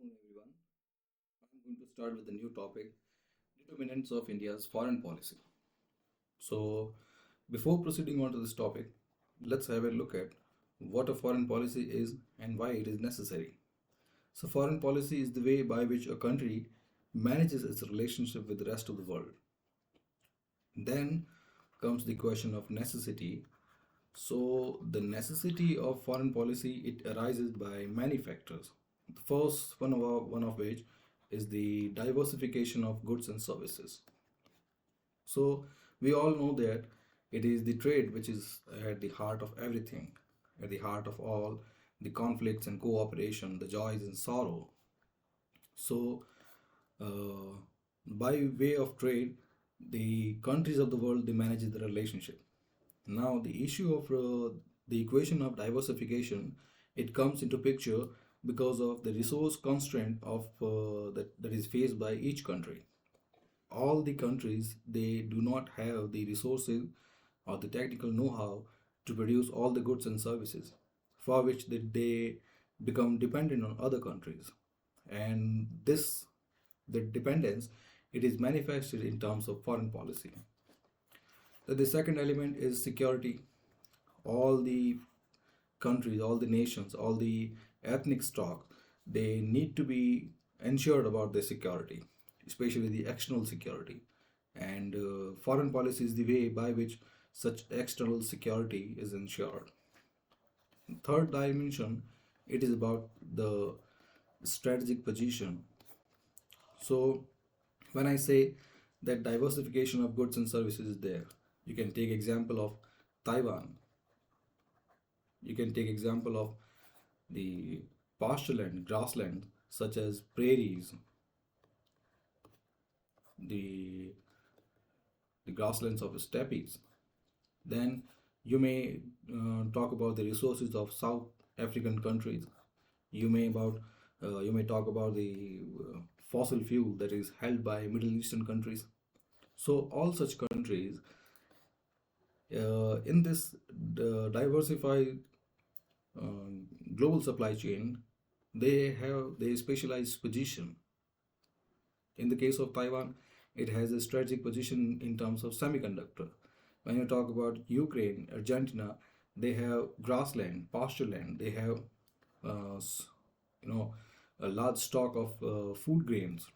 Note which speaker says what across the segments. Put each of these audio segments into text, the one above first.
Speaker 1: afternoon, everyone. I'm going to start with a new topic, determinants of India's foreign policy. So, before proceeding on to this topic, let's have a look at what a foreign policy is and why it is necessary. So, foreign policy is the way by which a country manages its relationship with the rest of the world. Then comes the question of necessity. So, the necessity of foreign policy it arises by many factors. The first one of which is the diversification of goods and services. So, we all know that it is the trade which is at the heart of everything, at the heart of all the conflicts and cooperation, the joys and sorrow. So, uh, by way of trade, the countries of the world they manage the relationship. Now, the issue of the equation of diversification it comes into picture because of the resource constraint of that is faced by each country. All the countries they do not have the resources or the technical know-how to produce all the goods and services for which they become dependent on other countries, and this the dependence it is manifested in terms of foreign policy. The second element is security. All the countries, all the nations, all the ethnic stock, they need to be ensured about their security, especially the external security. And foreign policy is the way by which such external security is ensured. Third dimension, it is about the strategic position. So when I say that diversification of goods and services is there, you can take example of Taiwan. You can take example of the pastureland, grassland, such as prairies, the the grasslands of steppes. Then you may talk about the resources of South African countries. You may talk about the fossil fuel that is held by Middle Eastern countries. So all such countries in this diversified global supply chain, they have their specialized position. In the case of Taiwan, it has a strategic position in terms of semiconductor. When you talk about Ukraine, Argentina, they have grassland, pastureland. They have, you know, a large stock of food grains.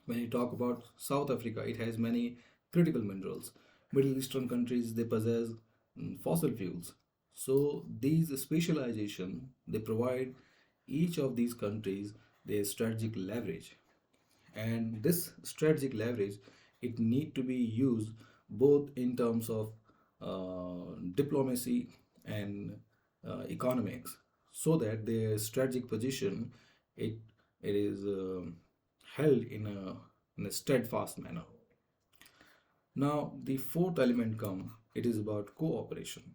Speaker 1: When you talk about South Africa, it has many critical minerals. Middle Eastern countries they possess fossil fuels. So these specialization they provide each of these countries their strategic leverage, and this strategic leverage it need to be used both in terms of diplomacy and economics, so that their strategic position it it is held in a steadfast manner. Now the fourth element come it is about cooperation.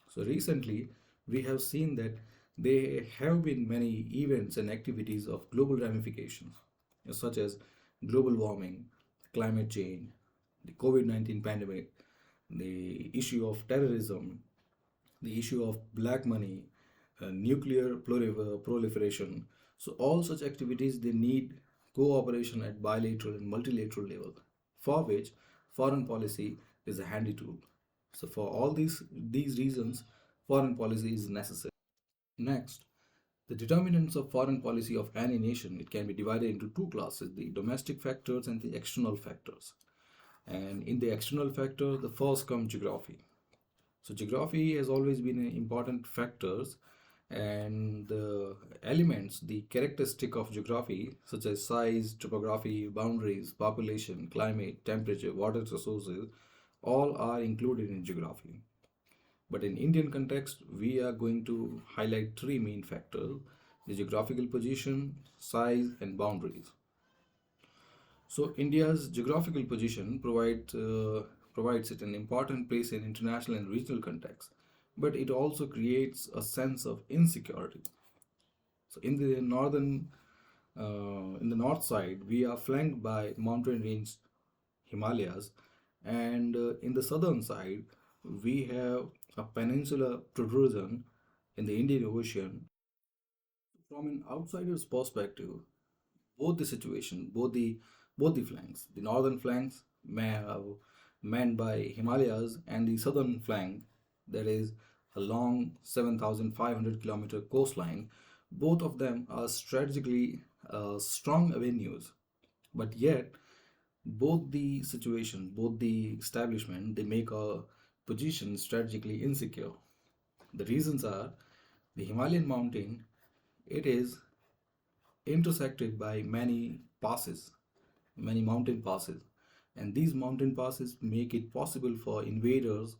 Speaker 1: So recently we have seen that there have been many events and activities of global ramifications, such as global warming, climate change, the COVID-19 pandemic, the issue of terrorism, the issue of black money, nuclear proliferation. So all such activities they need cooperation at bilateral and multilateral level, for which foreign policy is a handy tool. So for all these reasons, foreign policy is necessary. Next, the determinants of foreign policy of any nation it can be divided into two classes: the domestic factors and the external factors. And in the external factor, the first comes geography. So geography has always been an important factors, and the elements, the characteristic of geography, such as size, topography, boundaries, population, climate, temperature, water resources, all are included in geography. But in Indian context, we are going to highlight three main factors: the geographical position, size, and boundaries. So India's geographical position provides it an important place in international and regional context, but it also creates a sense of insecurity. So in the north side, we are flanked by mountain range Himalayas, and in the southern side, we have a peninsula protrusion in the Indian Ocean. From an outsider's perspective, both the situation, both the flanks, the northern flanks manned by Himalayas and the southern flank, that is a long 7,500-kilometer coastline, both of them are strategically strong avenues. But yet, both the establishment, they make a position strategically insecure. The reasons are the Himalayan mountain, it is intersected by many mountain passes, and these mountain passes make it possible for invaders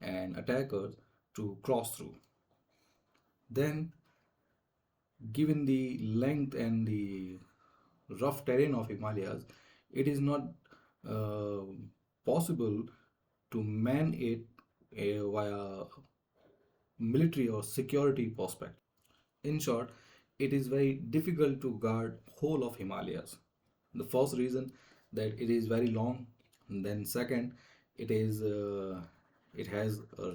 Speaker 1: and attackers to cross through. Then, given the length and the rough terrain of Himalayas, it is not uh, possible to man it via military or security perspective. In short, it is very difficult to guard whole of Himalayas. The first reason that it is very long, and then second, it has a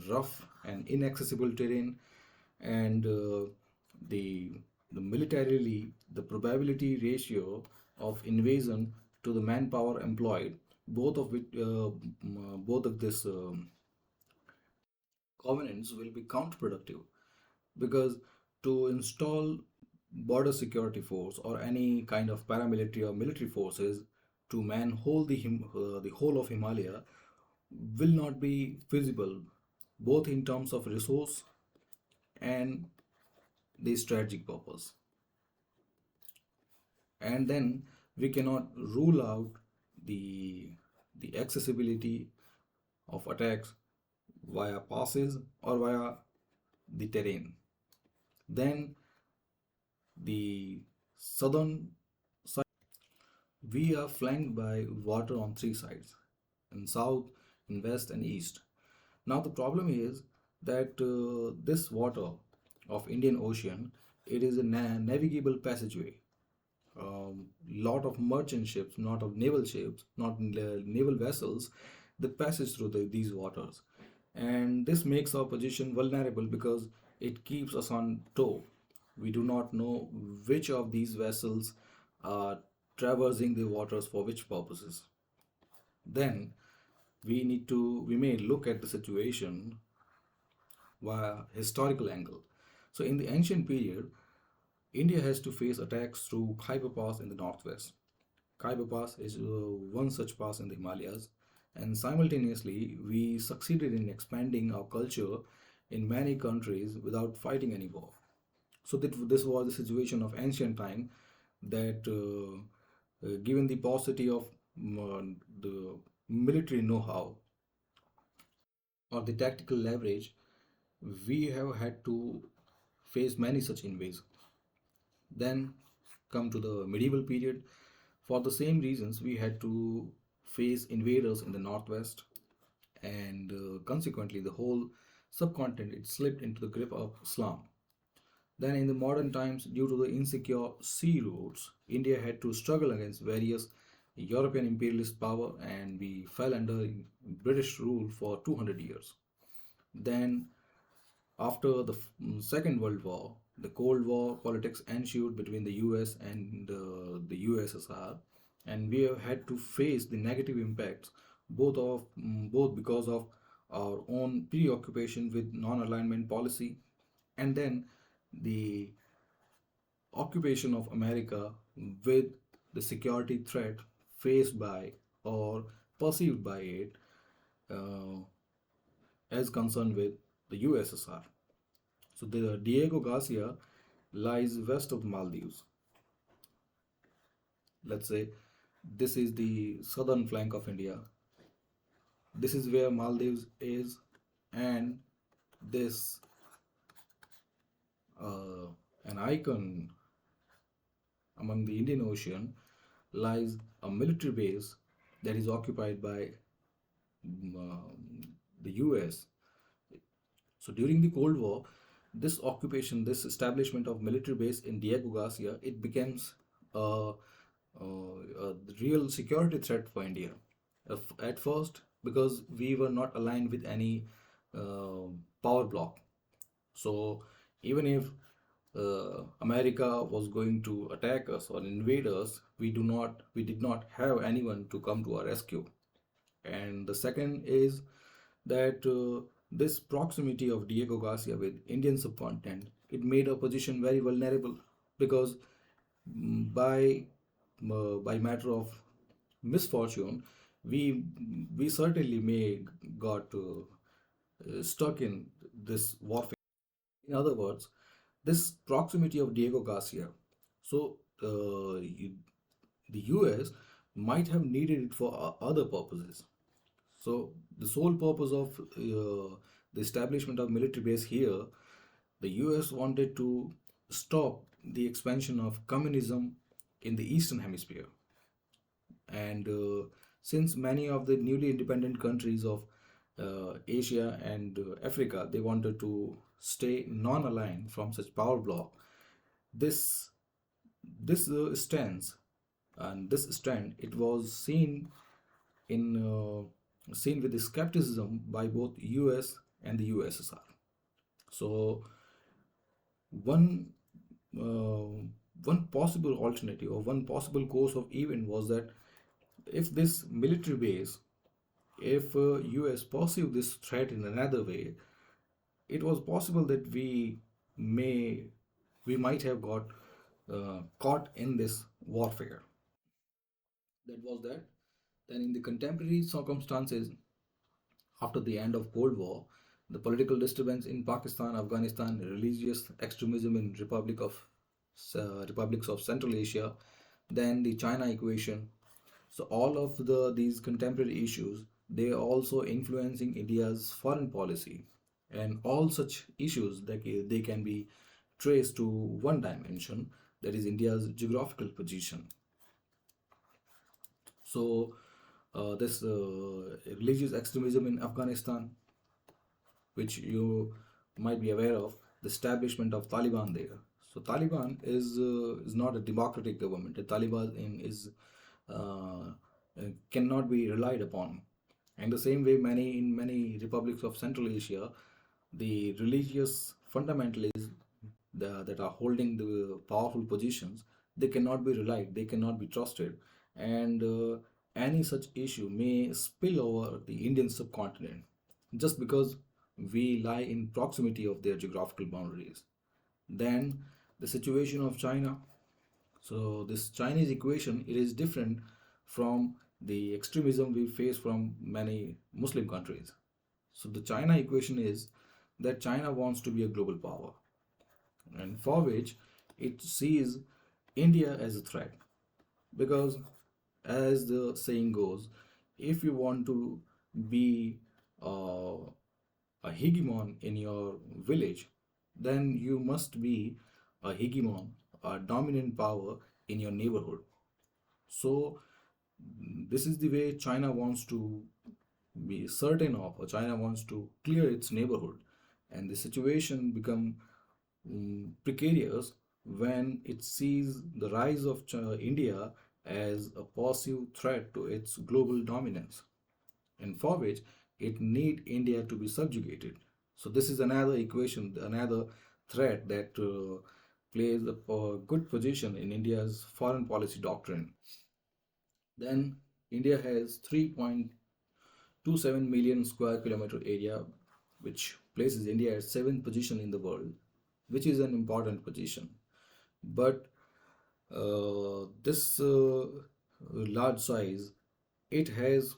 Speaker 1: rough and inaccessible terrain, and the the militarily the probability ratio of invasion to the manpower employed, both of this covenants will be counterproductive, because to install border security force or any kind of paramilitary or military forces to man the whole of Himalaya will not be feasible, both in terms of resource and the strategic purpose. And then we cannot rule out the accessibility of attacks via passes or via the terrain. Then the southern side, we are flanked by water on three sides, in south, in west, and east. Now the problem is that this water of Indian Ocean, it is a navigable passageway. Lot of merchant ships, not of naval ships, not naval vessels, that passes through these waters, and this makes our position vulnerable because it keeps us on tow. We do not know which of these vessels are traversing the waters for which purposes. Then we may look at the situation via historical angle. So in the ancient period, India has to face attacks through Khyber Pass in the northwest. Khyber Pass is one such pass in the Himalayas, and simultaneously we succeeded in expanding our culture in many countries without fighting any war. So this was the situation of ancient time, that given the paucity of the military know-how or the tactical leverage, we have had to face many such invasions. Then come to the medieval period. For the same reasons, we had to face invaders in the northwest, and consequently, the whole subcontinent it slipped into the grip of Islam. Then, in the modern times, due to the insecure sea routes, India had to struggle against various European imperialist power, and we fell under British rule for 200 years. Then, after the Second World War, the Cold War politics ensued between the US and the USSR, and we have had to face the negative impacts both because of our own preoccupation with non-alignment policy, and then the occupation of America with the security threat faced by or perceived by it uh, as concerned with the USSR. So the Diego Garcia lies west of the Maldives. Let's say this is the southern flank of India. This is where Maldives is, and this uh, an icon among the Indian Ocean lies a military base that is occupied by the US. So during the Cold War, this establishment of military base in Diego Garcia, it becomes a real security threat for India. At first, because we were not aligned with any uh, power bloc. So even if America was going to attack us or invade us, we did not have anyone to come to our rescue. And the second is that this proximity of Diego Garcia with Indian subcontinent, it made our position very vulnerable because by matter of misfortune, we we certainly may got stuck in this warfare. In other words, this proximity of Diego Garcia. So the US might have needed it for other purposes. So the sole purpose of the establishment of military base here, the US wanted to stop the expansion of communism in the Eastern Hemisphere. And since many of the newly independent countries of Asia and Africa, they wanted to stay non-aligned from such power bloc, this this stance and this stand, it was in seen with the skepticism by both US and the USSR. So one uh, one possible alternative or one possible course of event was that if this military base, if US perceived this threat in another way, it was possible that may we might have got caught in this warfare. That was that. Then in the contemporary circumstances, after the end of Cold War, the political disturbance in Pakistan, Afghanistan, religious extremism in republics of Central Asia, then the China equation. So all of these contemporary issues, they are also influencing India's foreign policy, and all such issues that they can be traced to one dimension, that is India's geographical position. So this religious extremism in Afghanistan, which you might be aware of, the establishment of Taliban there. So Taliban is not a democratic government. The Taliban is cannot be relied upon. And the same way, many republics of Central Asia, the religious fundamentalists that are holding the powerful positions, they cannot be relied, they cannot be trusted, and any such issue may spill over the Indian subcontinent just because we lie in proximity of their geographical boundaries. Then the situation of China. So this Chinese equation, it is different from the extremism we face from many Muslim countries. So the China equation is that China wants to be a global power, and for which it sees India as a threat. Because, as the saying goes, if you want to be a hegemon in your village, then you must be a hegemon, a dominant power in your neighborhood. So, this is the way China wants to be certain of, or China wants to clear its neighborhood, and the situation become precarious when it sees the rise of India as a perceived threat to its global dominance, and for which it need India to be subjugated. So this is another equation, another threat that plays a good position in India's foreign policy doctrine. Then India has 3.27 million square kilometer area, which places India at seventh position in the world, which is an important position. But this large size, it has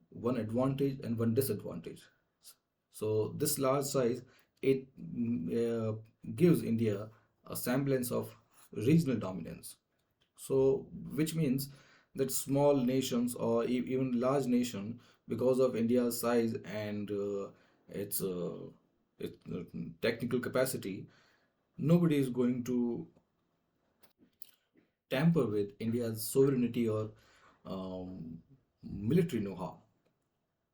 Speaker 1: one advantage and one disadvantage. So this large size, it gives India a semblance of regional dominance. So which means that small nations or even large nation, because of India's size and its its technical capacity, nobody is going to tamper with India's sovereignty or military know-how.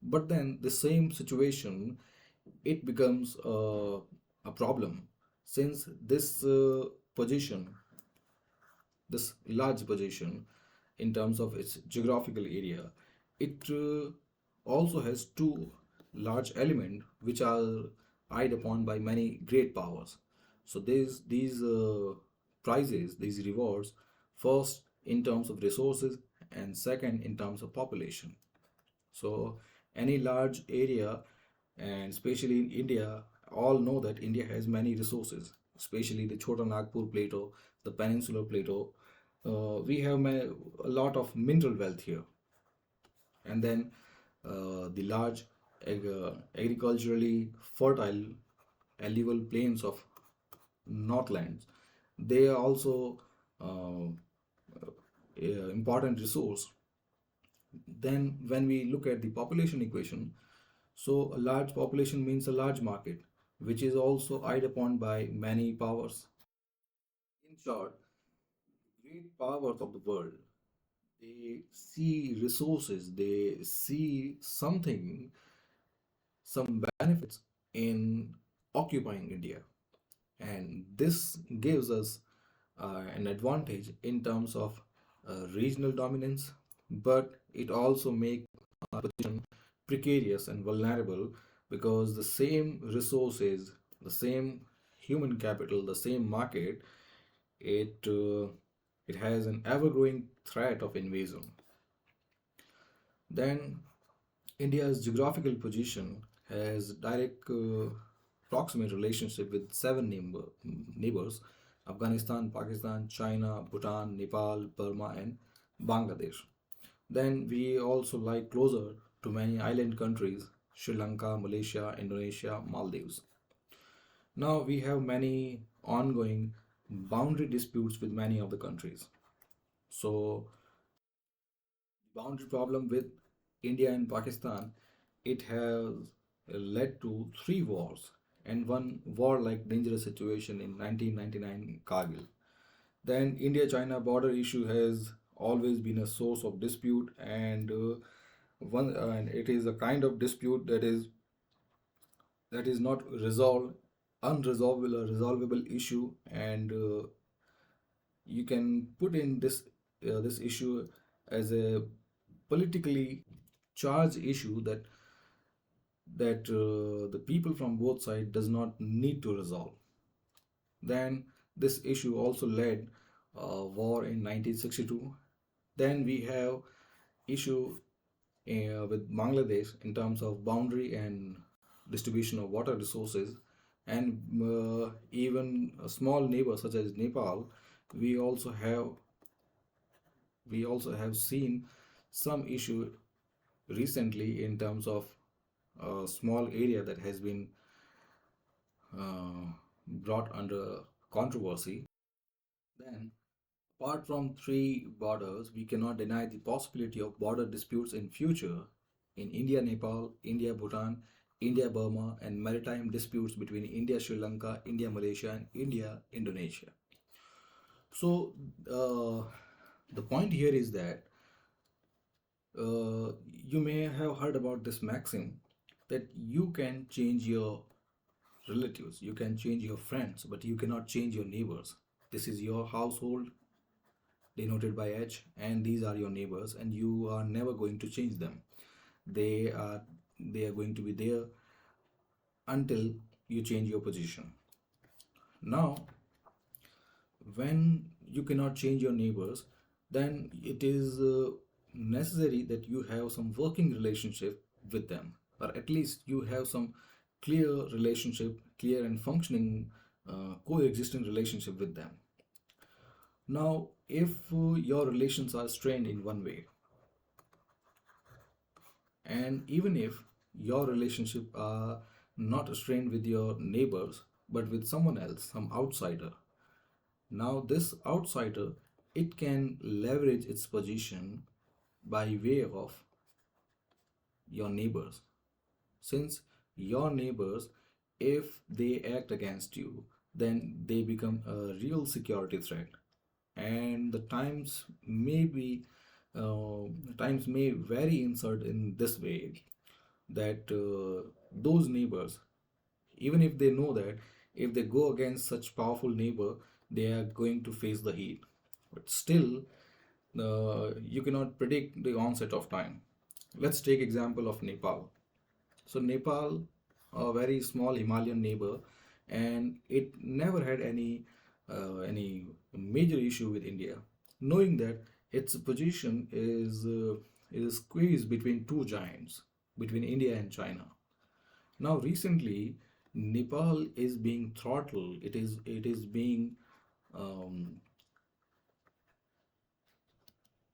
Speaker 1: But then the same situation, it becomes a problem, since position, this large position in terms of its geographical area, it also has two large elements which are eyed upon by many great powers. So these prizes, these rewards, first in terms of resources and second in terms of population. So any large area, and especially in India, all know that India has many resources, especially the Chota Nagpur plateau, the peninsular plateau. We have a lot of mineral wealth here, and then the large agriculturally fertile alluvial plains of Northlands. They are also uh, important resource. Then, when we look at the population equation, so a large population means a large market, which is also eyed upon by many powers. In short, great powers of the world, they see resources, they see something, some benefits in occupying India. And this gives us an advantage in terms of regional dominance, but it also makes our position precarious and vulnerable because the same resources, the same human capital, the same market, it has an ever-growing threat of invasion. Then India's geographical position has direct proximate relationship with seven neighbors: Afghanistan, Pakistan, China, Bhutan, Nepal, Burma, and Bangladesh. Then we also lie closer to many island countries: Sri Lanka, Malaysia, Indonesia, Maldives. Now we have many ongoing boundary disputes with many of the countries. So boundary problem with India and Pakistan, it has led to three wars and one war-like dangerous situation in 1999 Kargil. Then India-China border issue has always been a source of dispute, and it is a kind of dispute that is not resolved, unresolvable, a resolvable issue, and you can put in this issue as a politically charged issue that the people from both sides does not need to resolve. Then this issue also led war in 1962. Then we have issue with Bangladesh in terms of boundary and distribution of water resources, and even a small neighbor such as Nepal. We also have we also have seen some issue recently in terms of a small area that has been brought under controversy. Then, apart from three borders, we cannot deny the possibility of border disputes in future in India Nepal, India Bhutan, India Burma, and maritime disputes between India Sri Lanka, India Malaysia, and India Indonesia. So, the point here is that you may have heard about this maxim that you can change your relatives, you can change your friends, but you cannot change your neighbors. This is your household, denoted by H, and these are your neighbors, and you are never going to change them. They are they are going to be there until you change your position. Now, when you cannot change your neighbors, then it is necessary that you have some working relationship with them, or at least you have some clear relationship, clear and functioning coexisting relationship with them. Now, if your relations are strained in one way, and even if your relationship are not strained with your neighbors but with someone else, some outsider, now this outsider, it can leverage its position by way of your neighbors. Since your neighbors, if they act against you, then they become a real security threat, and the times may vary in in this way that those neighbors, even if they know that if they go against such powerful neighbor, they are going to face the heat, but still you cannot predict the onset of time. Let's take example of Nepal. So Nepal, a very small Himalayan neighbor, and it never had any major issue with India, knowing that its position is squeezed between two giants, between India and China. Now, recently, Nepal is being throttled. It is being um,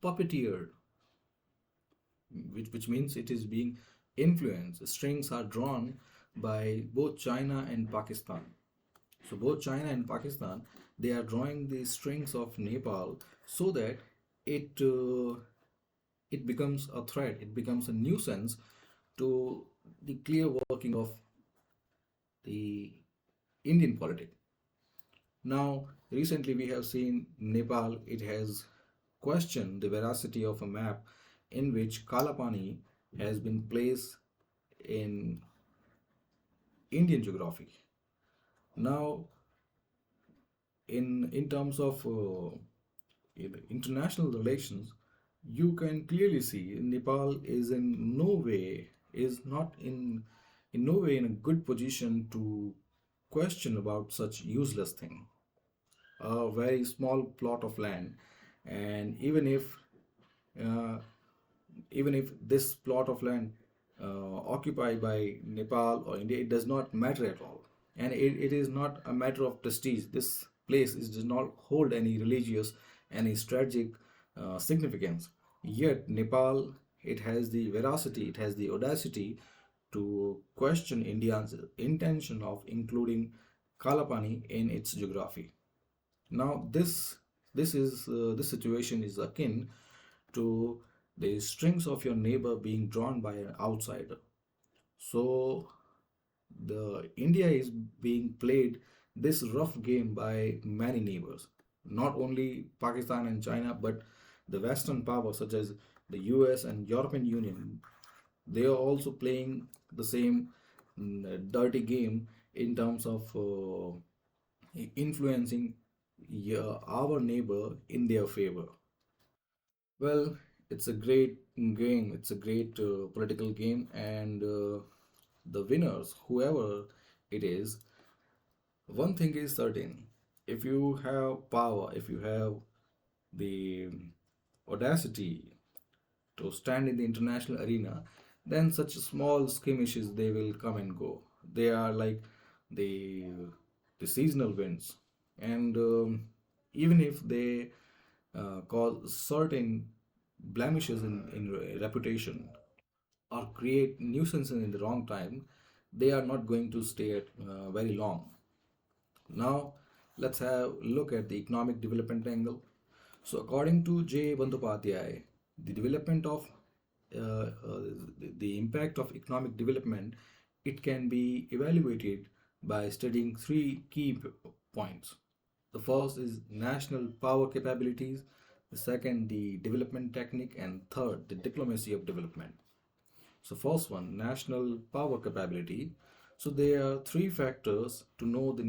Speaker 1: puppeteered, which means it is being influenced. Strings are drawn by both China and Pakistan. So both China and Pakistan, they are drawing the strings of Nepal so that it it becomes a threat. It becomes a nuisance to the clear working of the Indian politics. Now, recently we have seen Nepal, it has questioned the veracity of a map in which Kalapani has been placed in Indian geography. Now, in terms of international relations, you can clearly see Nepal is in no way is not in no way in a good position to question about such useless thing. A very small plot of land, and uh, even if this plot of land occupied by Nepal or India, it does not matter at all, and it is not a matter of prestige. This place does not hold any religious, any strategic significance. Yet Nepal, it has the veracity, it has the audacity to question India's intention of including Kalapani in its geography. Now, this situation is akin to the strings of your neighbor being drawn by an outsider. So, the India is being played this rough game by many neighbors, not only Pakistan and China, but the Western powers such as the US and European Union. They are also playing the same dirty game in terms of influencing our neighbor in their favor. Well, it's a great game. It's a great political game, and the winners, whoever it is, one thing is certain: if you have power, if you have the audacity to stand in the international arena, then such small skirmishes they will come and go. They are like the the seasonal winds, and even if they cause certain blemishes in reputation or create nuisances in the wrong time, they are not going to stay at very long. Now, let's have a look at the economic development angle. So, according to J. Bandyopadhyay, the development of the impact of economic development, it can be evaluated by studying three key points. The first is national power capabilities, the second, the development technique, and third, the diplomacy of development. So first one, national power capability. So there are three factors to know the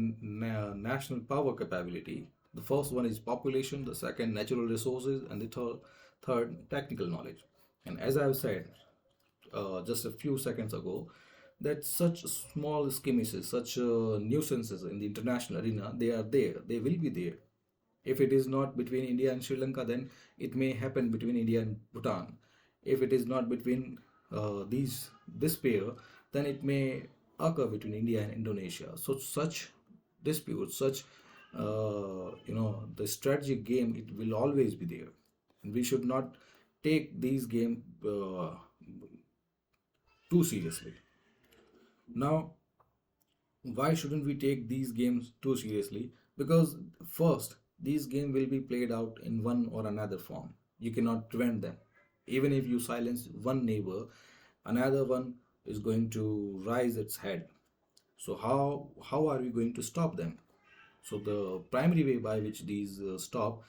Speaker 1: national power capability. The first one is population, the second natural resources, and the third technical knowledge. And as I've said just a few seconds ago, that such small skirmishes, such nuisances in the international arena, they are there. They will be there. If it is not between India and Sri Lanka, then it may happen between India and Bhutan. If it is not between this pair, then it may occur between India and Indonesia. So such disputes, such the strategic game, it will always be there. And we should not take these games too seriously. Now, why shouldn't we take these games too seriously? Because first, these games will be played out in one or another form. You cannot prevent them. Even if you silence one neighbor, another one is going to rise its head. So how are we going to stop them? So the primary way by which these stop,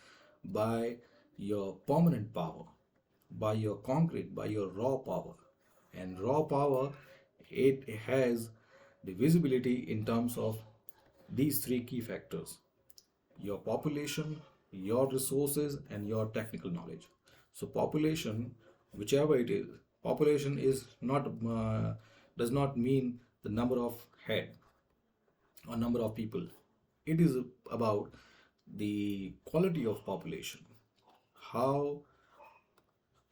Speaker 1: by your permanent power, by your concrete, by your raw power. And raw power, it has the visibility in terms of these three key factors: your population, your resources, and your technical knowledge. So population, whichever it is, population is not does not mean the number of head. or number of people. It is about the quality of population, how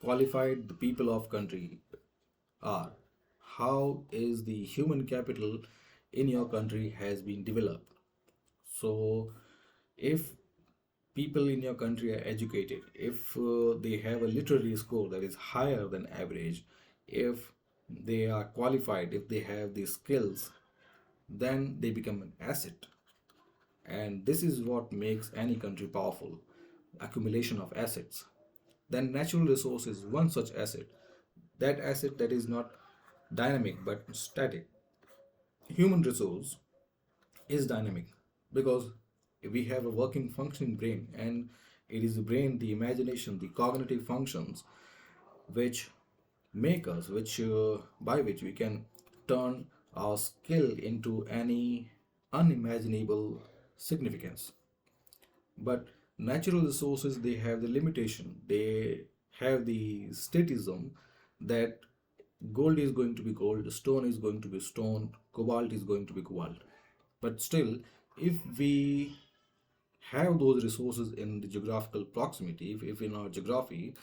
Speaker 1: qualified the people of country are, how is the human capital in your country has been developed. So if people in your country are educated, if they have a literary score that is higher than average, if they are qualified, if they have the skills, then they become an asset. And this is what makes any country powerful: accumulation of assets. Then natural resource is one such asset. That asset that is not dynamic but static. Human resource is dynamic because we have a working functioning brain, and it is the brain, the imagination, the cognitive functions which make us, which by which we can turn our skill into any unimaginable significance. But natural resources, they have the limitation, they have the statism that gold is going to be gold, stone is going to be stone, cobalt is going to be cobalt. But still, if we have those resources in the geographical proximity, if in our geography,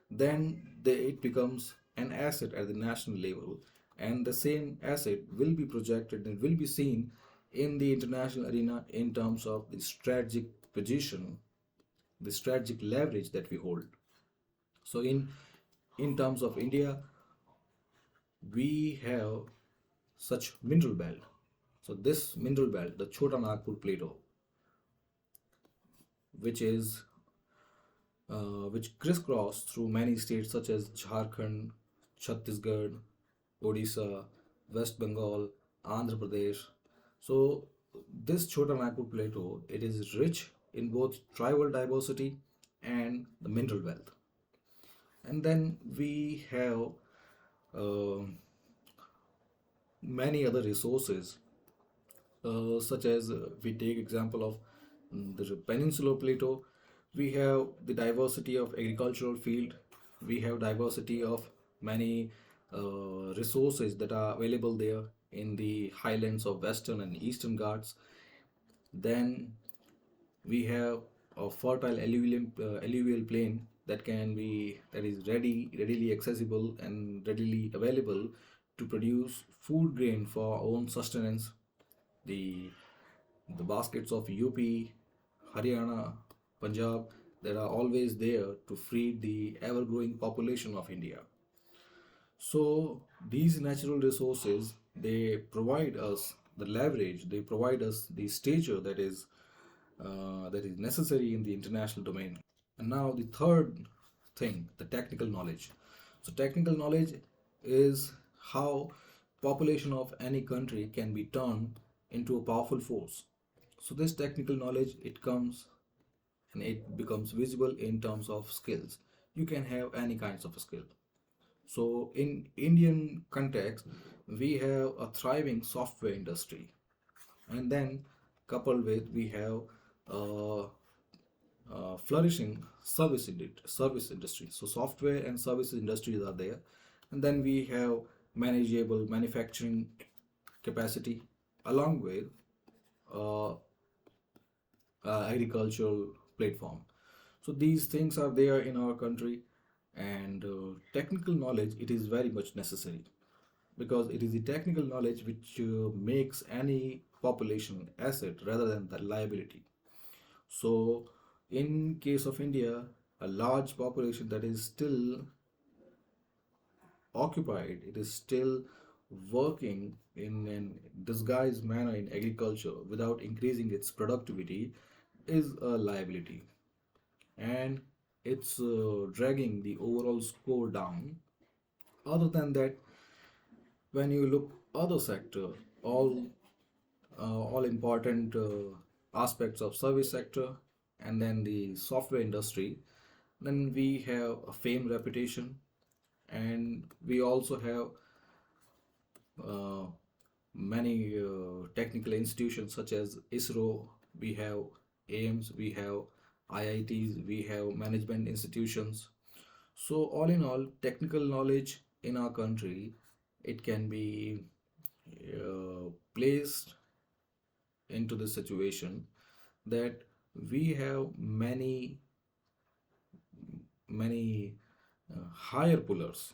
Speaker 1: then it becomes an asset at the national level, and the same asset will be projected and will be seen in the international arena in terms of the strategic position, the strategic leverage that we hold. So in terms of India, we have such mineral belt. So this mineral belt, the Chota Nagpur Plateau, which is which crisscross through many states such as Jharkhand, Chhattisgarh, Odisha, West Bengal, Andhra Pradesh. So this Chota Nagpur Plateau, it is rich in both tribal diversity and the mineral wealth. And then we have uh, many other resources, such as we take example of the peninsular plateau. We have the diversity of agricultural field, we have diversity of many resources that are available there in the highlands of western and eastern ghats. Then we have a fertile alluvial plain that is readily accessible and readily available to produce food grain for our own sustenance. The the baskets of UP, Haryana, Punjab, that are always there to feed the ever growing population of India. So these natural resources, they provide us the leverage, they provide us the stature that is necessary in the international domain. And now the third thing, the technical knowledge. So technical knowledge is how population of any country can be turned into a powerful force. So this technical knowledge, it comes and it becomes visible in terms of skills. You can have any kinds of a skill. So in Indian context, we have a thriving software industry, and then coupled with we have uh, flourishing service industry. So software and services industries are there, and then we have manageable manufacturing capacity along with uh, agricultural platform. So these things are there in our country, and technical knowledge, it is very much necessary because it is the technical knowledge which makes any population asset rather than the liability. So in case of India, a large population that is still occupied, it is still working in a disguised manner in agriculture without increasing its productivity, is a liability, and it's dragging the overall score down. Other than that, when you look other sector, all all important aspects of service sector, and then the software industry, then we have a fame reputation, and we also have uh, many technical institutions such as ISRO, we have AIMS, we have IITs, we have management institutions. So all in all, technical knowledge in our country, it can be placed into this situation that we have many higher pullers,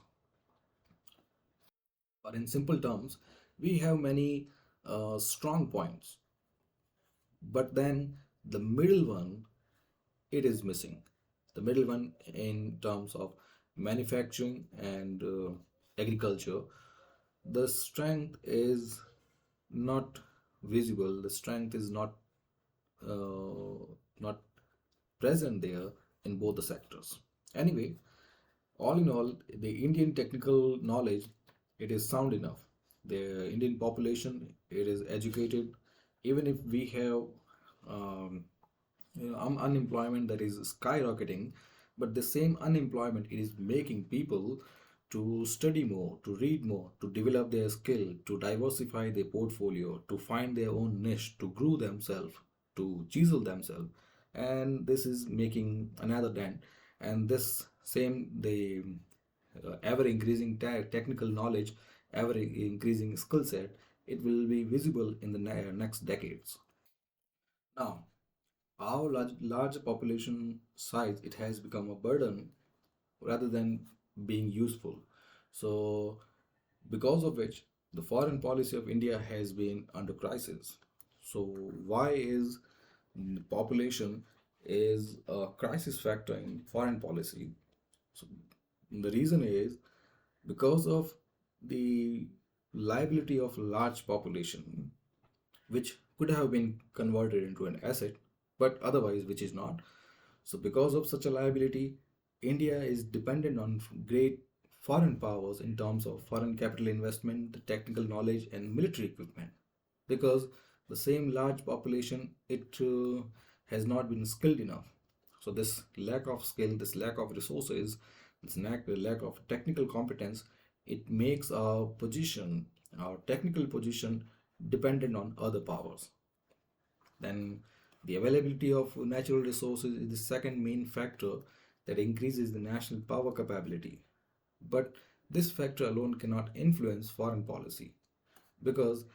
Speaker 1: or in simple terms, we have many strong points, but then the middle one, it is missing. The middle one in terms of manufacturing and agriculture, the strength is not visible. The strength is not present there in both the sectors. Anyway, all in all, the Indian technical knowledge, it is sound enough. The Indian population, it is educated. Even if we have unemployment that is skyrocketing, but the same unemployment, it is making people to study more, to read more, to develop their skill, to diversify their portfolio, to find their own niche, to grow themselves, to chisel themselves. And this is making another dent. And this same, the ever increasing technical knowledge, ever increasing skill set, it will be visible in the next decades. Now, our large population size, it has become a burden rather than being useful. So, because of which the foreign policy of India has been under crisis. So, why is population is a crisis factor in foreign policy? So, the reason is because of the liability of large population, which could have been converted into an asset, but otherwise which is not. So, because of such a liability, India is dependent on great foreign powers in terms of foreign capital investment, the technical knowledge, and military equipment. Because the same large population, it has not been skilled enough. So, this lack of skill, this lack of resources, this lack of technical competence, it makes our position, our technical position, dependent on other powers. Then the availability of natural resources is the second main factor that increases the national power capability. But this factor alone cannot influence foreign policy because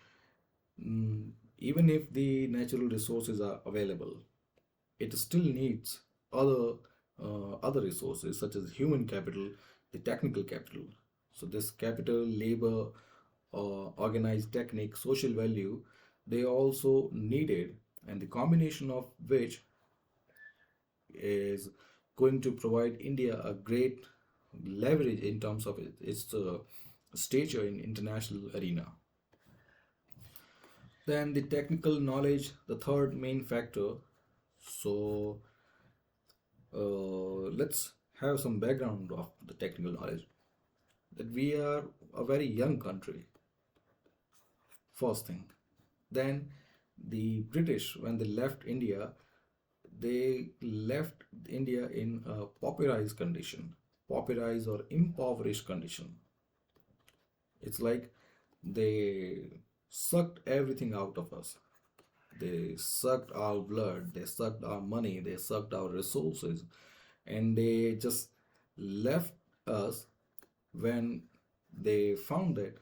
Speaker 1: even if the natural resources are available, it still needs other other resources such as human capital, the technical capital. So this capital, labor, organized technique, social value, they also needed, and the combination of which is going to provide India a great leverage in terms of its stature in international arena. Then the technical knowledge, the third main factor. So let's have some background of the technical knowledge. That we are a very young country, first thing. Then the British, when they left India, they left India in a pauperized condition, pauperized or impoverished condition. It's like they sucked everything out of us. They sucked our blood, they sucked our money, they sucked our resources, and they just left us when they found that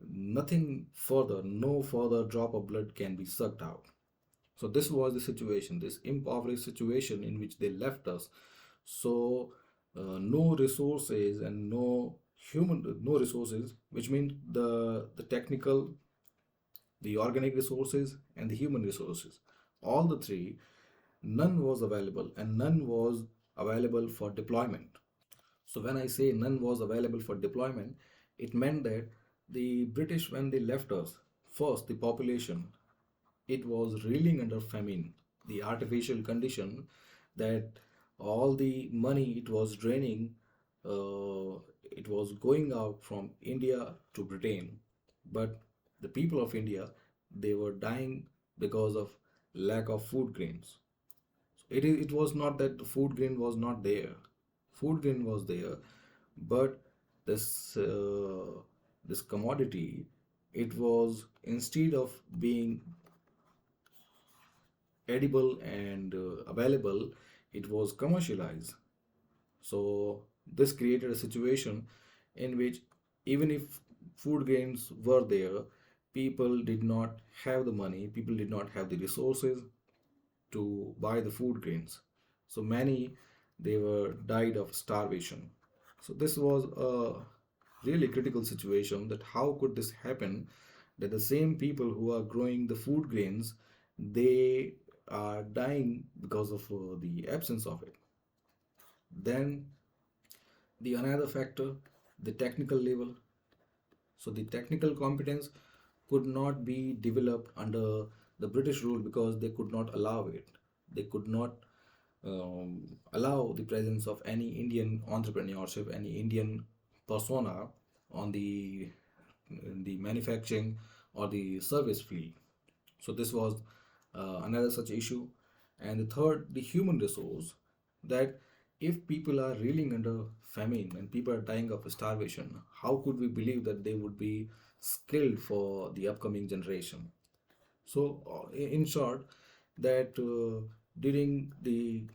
Speaker 1: nothing further, no further drop of blood can be sucked out. So this was the situation, this impoverished situation in which they left us. So no resources and no resources, which means the technical, the organic resources, and the human resources. All the three, none was available, and none was available for deployment. So when I say none was available for deployment, it meant that the British, when they left us, first the population, it was reeling under famine, the artificial condition that all the money it was draining, it was going out from India to Britain, but the people of India, they were dying because of lack of food grains. It was not that the food grain was not there. Food grain was there, but this commodity, it was, instead of being edible and available, it was commercialized. So this created a situation in which even if food grains were there, people did not have the money, people did not have the resources to buy the food grains. So many they were died of starvation. So this was a really critical situation, that how could this happen, that the same people who are growing the food grains, they are dying because of the absence of it. Then the another factor, the technical level. So the technical competence could not be developed under the British rule because they could not allow it. They could not allow the presence of any Indian entrepreneurship, any Indian persona on the manufacturing or the service field. So this was another such issue. And the third, the human resource, that if people are reeling under famine and people are dying of starvation, how could we believe that they would be skilled for the upcoming generation? So, in short, that during the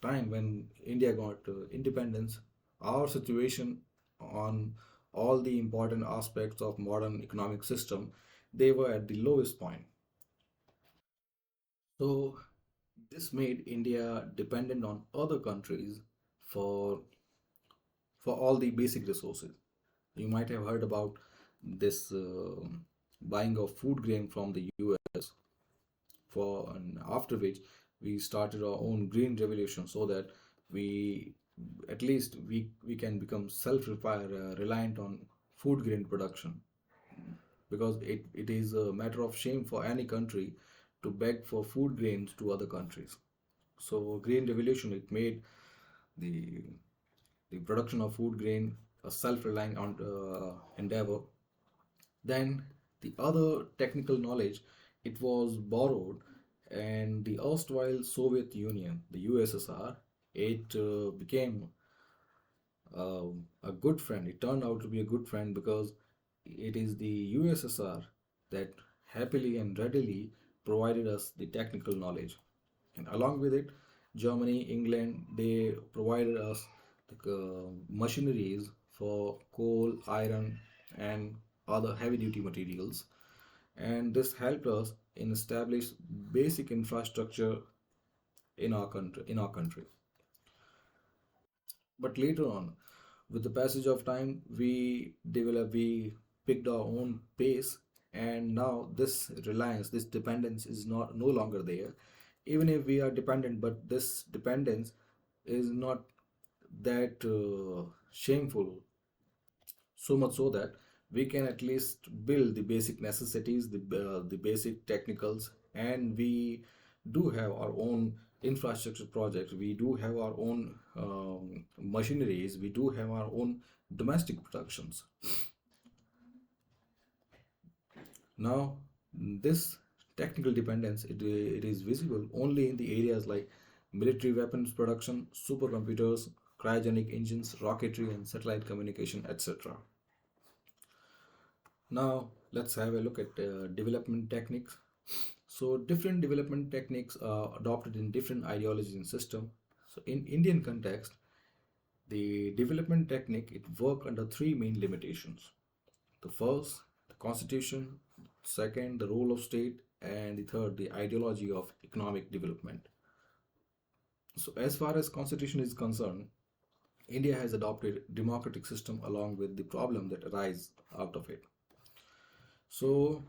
Speaker 1: time when India got independence, our situation on all the important aspects of modern economic system, they were at the lowest point. So this made India dependent on other countries for for all the basic resources. You might have heard about this buying of food grain from the US, for and after which we started our own green revolution, so that we at least we can become reliant on food grain production, because it is a matter of shame for any country to beg for food grains to other countries. So green revolution, it made the the production of food grain a self-reliant on endeavor. Then the other technical knowledge, it was borrowed, and the erstwhile Soviet Union, the USSR, it became a good friend. It turned out to be a good friend because it is the USSR that happily and readily provided us the technical knowledge. And along with it, Germany, England, they provided us the machineries for coal, iron, and other heavy duty materials. And this helped us in establish basic infrastructure in our country. But later on, with the passage of time, we picked our own pace, and now this reliance, this dependence is not no longer there. Even if we are dependent, but this dependence is not that shameful, so much so that we can at least build the basic necessities, the basic technicals, and we do have our own infrastructure projects, we do have our own machineries, we do have our own domestic productions. Now this technical dependence, it is visible only in the areas like military weapons production, supercomputers, cryogenic engines, rocketry, and satellite communication, etc. Now let's have a look at development techniques. So different development techniques are adopted in different ideologies and system. So in Indian context, the development technique, it work under three main limitations. The first, the constitution; second, the role of state; and the third, the ideology of economic development. So as far as constitution is concerned, India has adopted democratic system along with the problem that arise out of it. So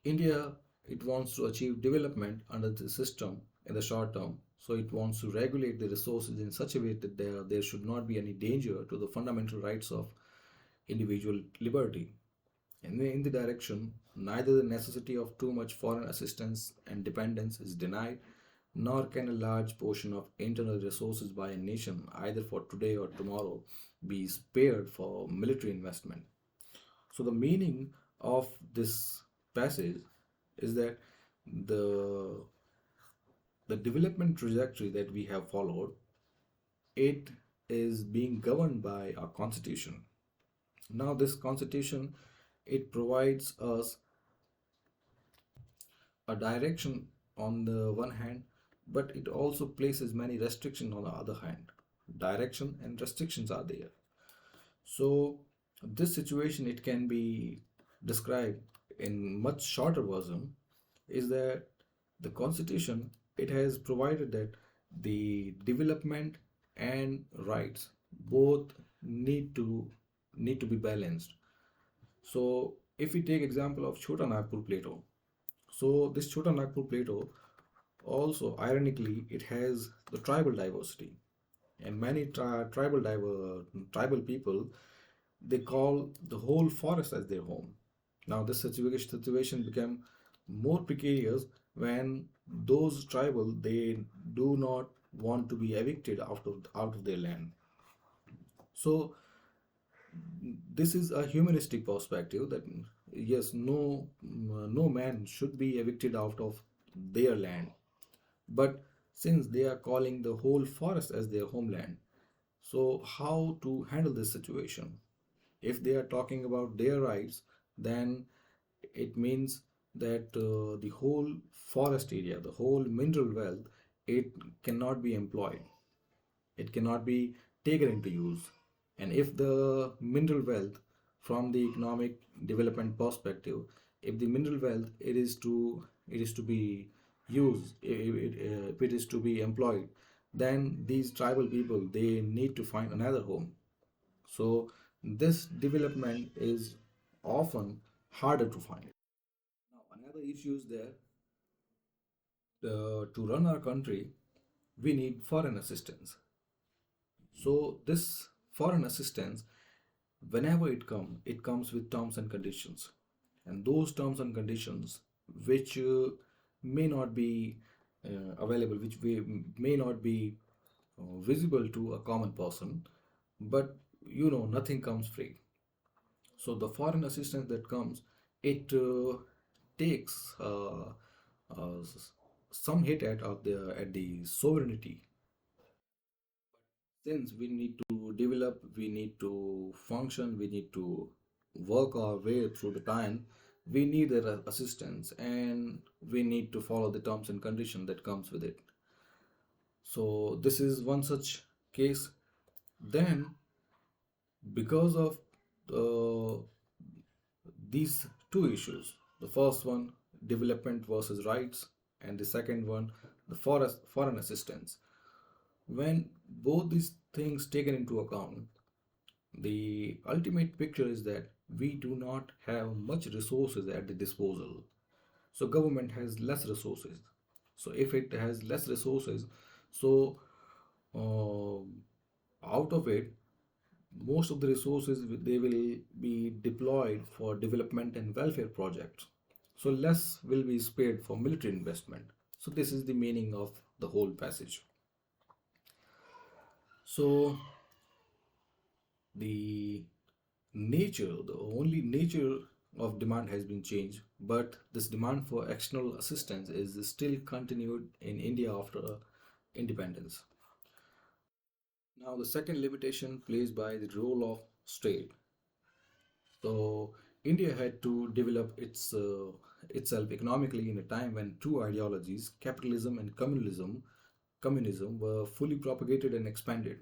Speaker 1: India, it wants to achieve development under the system in the short term. So it wants to regulate the resources in such a way that there should not be any danger to the fundamental rights of individual liberty. In the direction, neither the necessity of too much foreign assistance and dependence is denied, nor can a large portion of internal resources by a nation, either for today or tomorrow, be spared for military investment. So the meaning of this passage is that the the development trajectory that we have followed, it is being governed by our constitution. Now this constitution, it provides us a direction on the one hand, but it also places many restrictions on the other hand. Direction and restrictions are there. So This situation, it can be described in much shorter version, is that the constitution, it has provided that the development and rights both need to be balanced. So if we take example of Chota Nagpur Plateau, so this Chota Nagpur Plateau also ironically it has the tribal diversity, and many tribal people, they call the whole forest as their home. Now this situation became more precarious when those tribal, they do not want to be evicted out of their land. So this is a humanistic perspective that yes, no man should be evicted out of their land. But since they are calling the whole forest as their homeland, so how to handle this situation? If they are talking about their rights, then it means that the whole forest area, the whole mineral wealth, it cannot be employed, it cannot be taken into use. And if the mineral wealth, from the economic development perspective, if the mineral wealth, it is to be used, if it is to be employed, then these tribal people, they need to find another home. So this development is often harder to find. Now another issue is there, to run our country, we need foreign assistance. So this foreign assistance, whenever it comes with terms and conditions, and those terms and conditions which may not be available, which may not be visible to a common person, but nothing comes free. So the foreign assistance that comes, it takes some hit at the sovereignty. Since we need to develop, we need to function, we need to work our way through the time, we need their assistance, and we need to follow the terms and condition that comes with it. So this is one such case. Then, because of uh, these two issues, the first one, development versus rights, and the second one, the foreign assistance, when both these things taken into account, the ultimate picture is that we do not have much resources at the disposal. So government has less resources. So if it has less resources, so out of it, most of the resources they will be deployed for development and welfare projects. So less will be spared for military investment. So this is the meaning of the whole passage. So the the only nature of demand has been changed, but this demand for external assistance is still continued in India after independence. Now, the second limitation placed by the role of state. So, India had to develop itself economically in a time when two ideologies, capitalism and communism were fully propagated and expanded.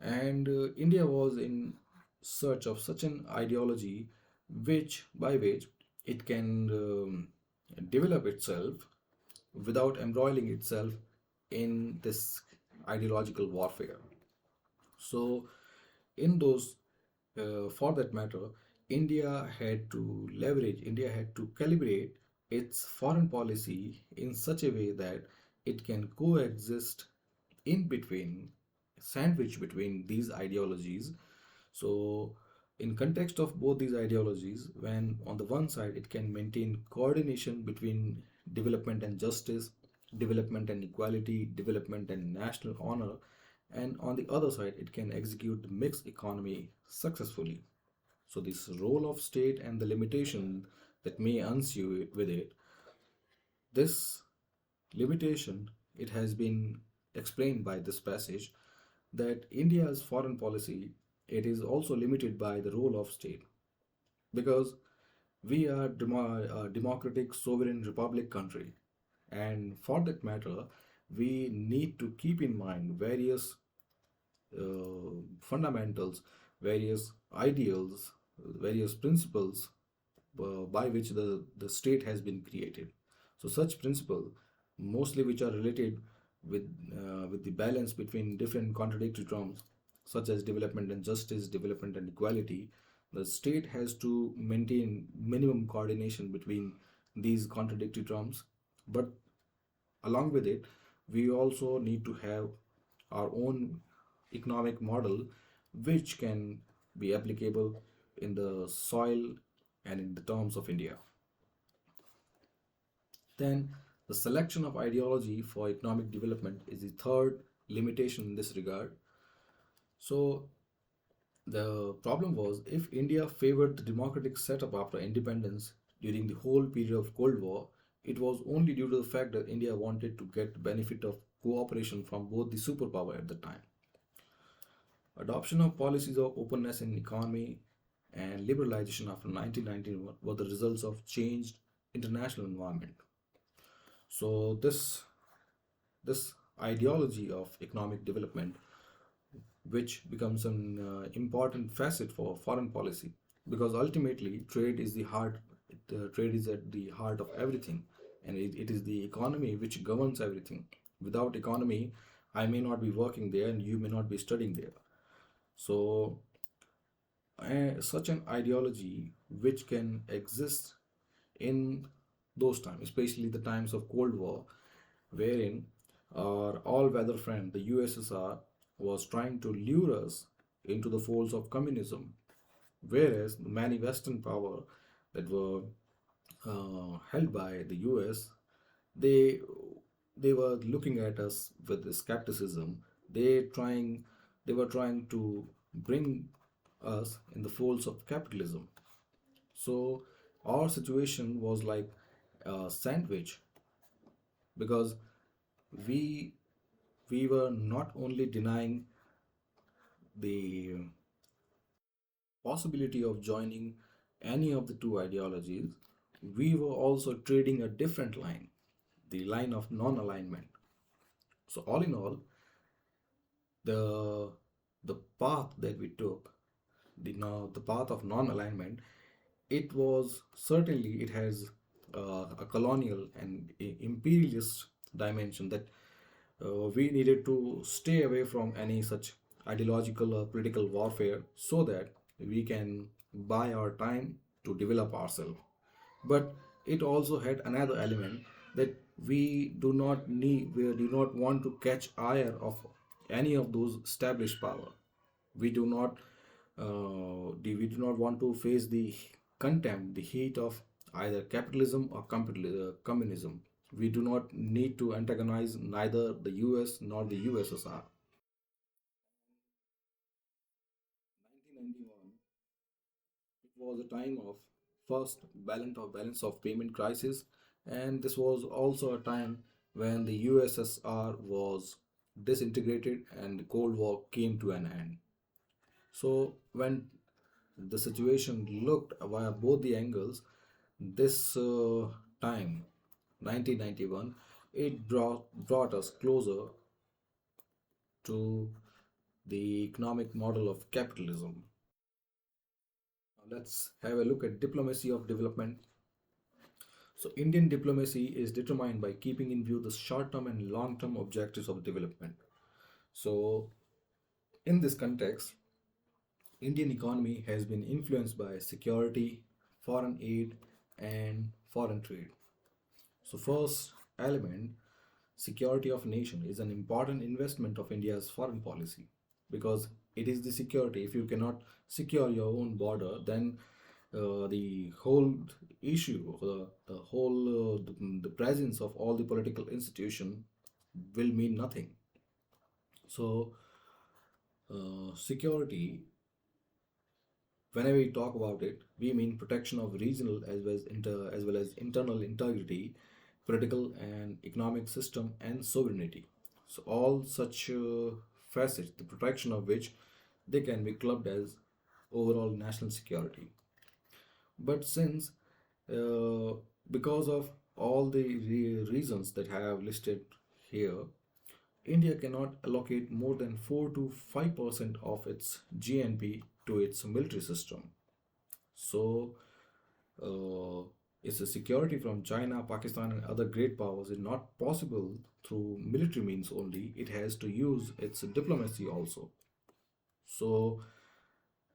Speaker 1: And India was in search of such an ideology by which it can develop itself without embroiling itself in this ideological warfare. So, in those, for that matter, India had to calibrate its foreign policy in such a way that it can coexist in between, sandwich between these ideologies. So, in context of both these ideologies, when on the one side it can maintain coordination between development and justice, development and equality, development and national honor, and on the other side it can execute the mixed economy successfully. So, this role of state and the limitation that may ensue with it, this limitation, it has been explained by this passage that India's foreign policy, it is also limited by the role of state, because we are a democratic sovereign republic country, and for that matter we need to keep in mind various fundamentals, various ideals, various principles by which the state has been created. So such principles, mostly which are related with with the balance between different contradictory terms, such as development and justice, development and equality, the state has to maintain minimum coordination between these contradictory terms. But along with it, we also need to have our own economic model which can be applicable in the soil and in the terms of India. Then, the selection of ideology for economic development is the third limitation in this regard. So, the problem was if India favored the democratic setup after independence during the whole period of Cold War, it was only due to the fact that India wanted to get the benefit of cooperation from both the superpower at the time. Adoption of policies of openness in economy and liberalization after 1991 were the results of changed international environment. So this ideology of economic development, which becomes an important facet for foreign policy, because ultimately trade is the heart. Trade is at the heart of everything, and it is the economy which governs everything. Without economy, I may not be working there, and you may not be studying there. So, such an ideology which can exist in those times, especially the times of Cold War, wherein our all-weather friend, the USSR, was trying to lure us into the folds of communism, whereas the many Western power that were held by the US, they they were looking at us with skepticism. They were trying to bring us in the folds of capitalism. So our situation was like a sandwich, because we we were not only denying the possibility of joining any of the two ideologies, we were also trading a different line, the line of non-alignment. So all in all, the the path that we took, the path of non-alignment, it was certainly, it has a colonial and imperialist dimension, that we needed to stay away from any such ideological or political warfare so that we can buy our time to develop ourselves. But it also had another element, that we do not want to catch ire of any of those established power. We do not we do not want to face the contempt, the heat of either capitalism or communism. We do not need to antagonize neither the US nor the USSR. 1991, it was a time of first balance of payment crisis, and this was also a time when the USSR was disintegrated and the Cold War came to an end. So when the situation looked via both the angles, this time, 1991, it brought us closer to the economic model of capitalism. Now let's have a look at diplomacy of development. So Indian diplomacy is determined by keeping in view the short-term and long-term objectives of development. So in this context, Indian economy has been influenced by security, foreign aid, and foreign trade. So first element, security of nation, is an important investment of India's foreign policy, because it is the security. If you cannot secure your own border, then the whole issue, the whole the presence of all the political institution will mean nothing. So security, whenever we talk about it, we mean protection of regional as well as internal integrity, political and economic system, and sovereignty. So all such facets, the protection of which they can be clubbed as overall national security. But since uh, because of all the reasons that I have listed here, India cannot allocate more than 4 to 5% of its GNP to its military system. So, uh, its security from China, Pakistan, and other great powers is not possible through military means only. It has to use its diplomacy also. So,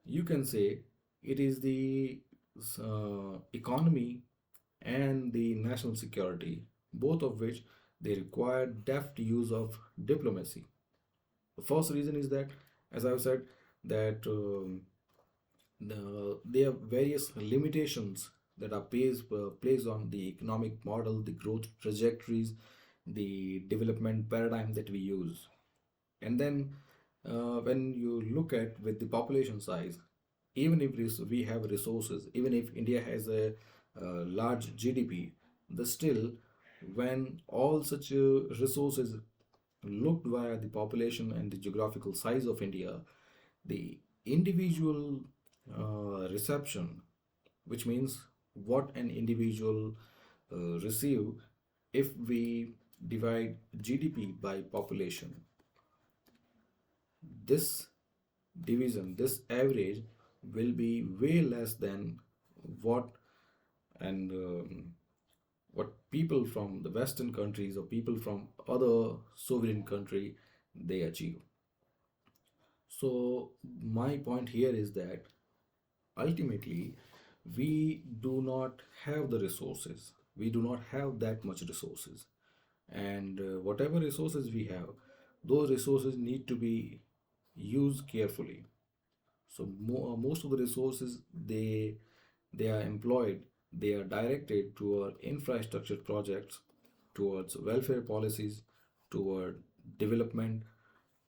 Speaker 1: you can say it is the economy and the national security, both of which they require deft use of diplomacy. The first reason is that, as I've said, that there are various limitations that are placed on the economic model, the growth trajectories, the development paradigm that we use. And then when you look at with the population size, even if we have resources, even if India has a large GDP, the still when all such resources looked via the population and the geographical size of India, the individual reception, which means what an individual receive if we divide GDP by population, this division, this average will be way less than what and what people from the Western countries or people from other sovereign country they achieve. So my point here is that ultimately we do not have the resources. We do not have that much resources, and whatever resources we have, those resources need to be used carefully. So most of the resources they are employed, they are directed toward infrastructure projects, towards welfare policies, toward development,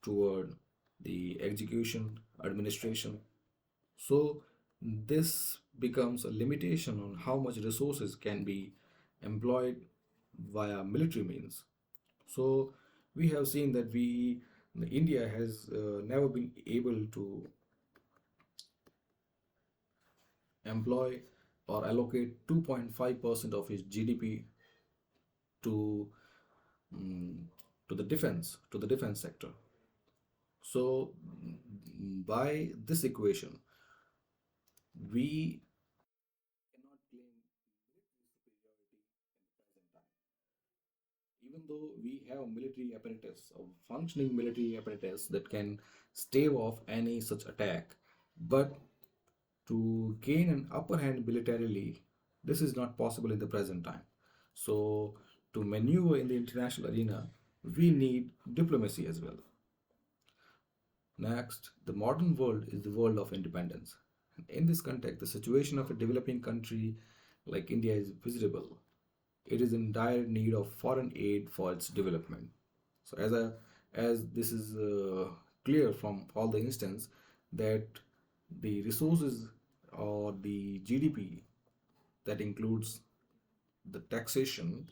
Speaker 1: toward the execution, administration. So this becomes a limitation on how much resources can be employed via military means. So we have seen that India has never been able to employ or allocate 2.5% of its GDP to mm, to the defense sector. So by this equation, we cannot claim military superiority in the present time. Even though we have a military apparatus, a functioning military apparatus that can stave off any such attack, but to gain an upper hand militarily, this is not possible in the present time. So, to maneuver in the international arena, we need diplomacy as well. Next, the modern world is the world of independence. In this context, the situation of a developing country like India is visible. It is in dire need of foreign aid for its development. So, as this is clear from all the instance that the resources or the GDP that includes the taxation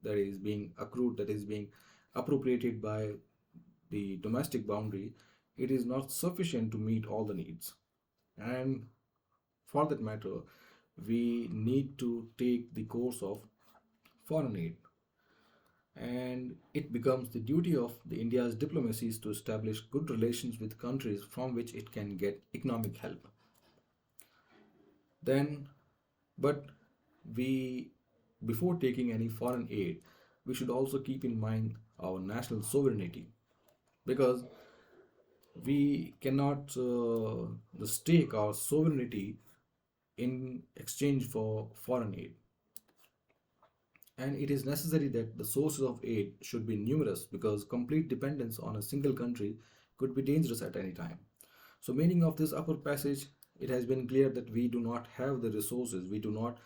Speaker 1: that is being accrued, that is being appropriated by the domestic boundary, it is not sufficient to meet all the needs. And for that matter, we need to take the course of foreign aid. And it becomes the duty of the India's diplomacies to establish good relations with countries from which it can get economic help. Then, but we, before taking any foreign aid, we should also keep in mind our national sovereignty, because we cannot stake our sovereignty in exchange for foreign aid. And it is necessary that the sources of aid should be numerous, because complete dependence on a single country could be dangerous at any time. So, meaning of this upper passage, it has been clear that we do not have the resources. We do not,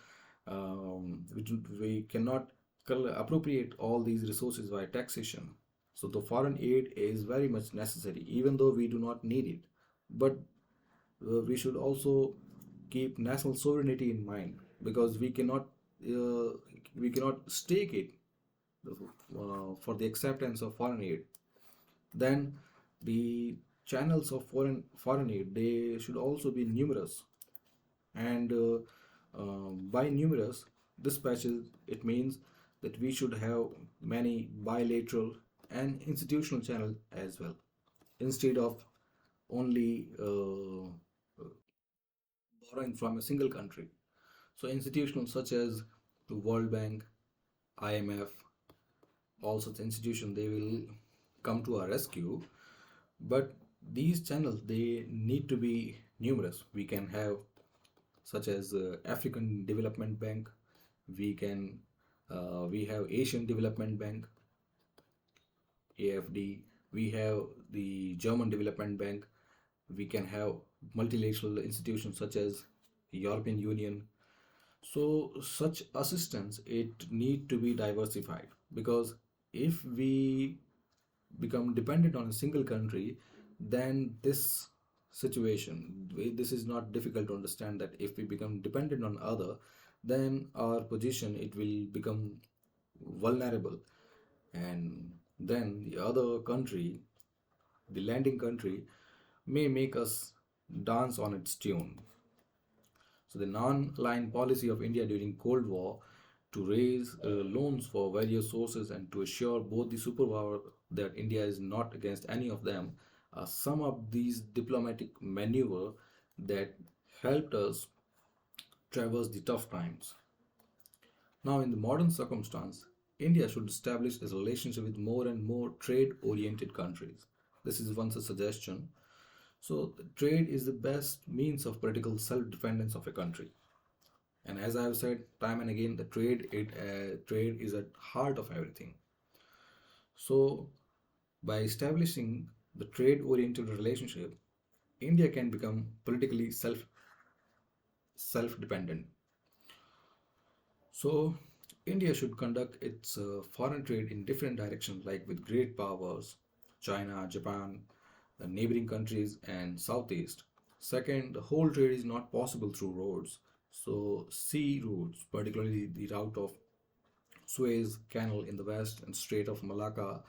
Speaker 1: we cannot appropriate all these resources via taxation. So, the foreign aid is very much necessary, even though we do not need it. But we should also keep national sovereignty in mind, because uh, we cannot stake it for the acceptance of foreign aid. Then the channels of foreign aid, they should also be numerous, and by numerous dispatches it means that we should have many bilateral and institutional channels as well, instead of only borrowing from a single country. So institutions such as the World Bank, IMF, all such institutions, they will come to our rescue. But these channels, they need to be numerous. We can have such as African Development Bank. We have Asian Development Bank, AFD. We have the German Development Bank. We can have multilateral institutions such as European Union. So such assistance, it need to be diversified, because if we become dependent on a single country, then this is not difficult to understand, that if we become dependent on other, then our position, it will become vulnerable, and then the other country, the landing country, may make us dance on its tune. So the non-aligned policy of India during Cold War to raise loans for various sources and to assure both the superpower that India is not against any of them are some of these diplomatic maneuver that helped us traverse the tough times. Now, in the modern circumstance, India should establish a relationship with more and more trade-oriented countries. This is once a suggestion. So, trade is the best means of political self-defense of a country. And as I have said time and again, the trade is at heart of everything. So, by establishing the trade-oriented relationship, India can become politically self-dependent. So, India should conduct its foreign trade in different directions, like with great powers, China, Japan, the neighboring countries, and Southeast. Second, the whole trade is not possible through roads. So, sea routes, particularly the route of Suez Canal in the west and Strait of Malacca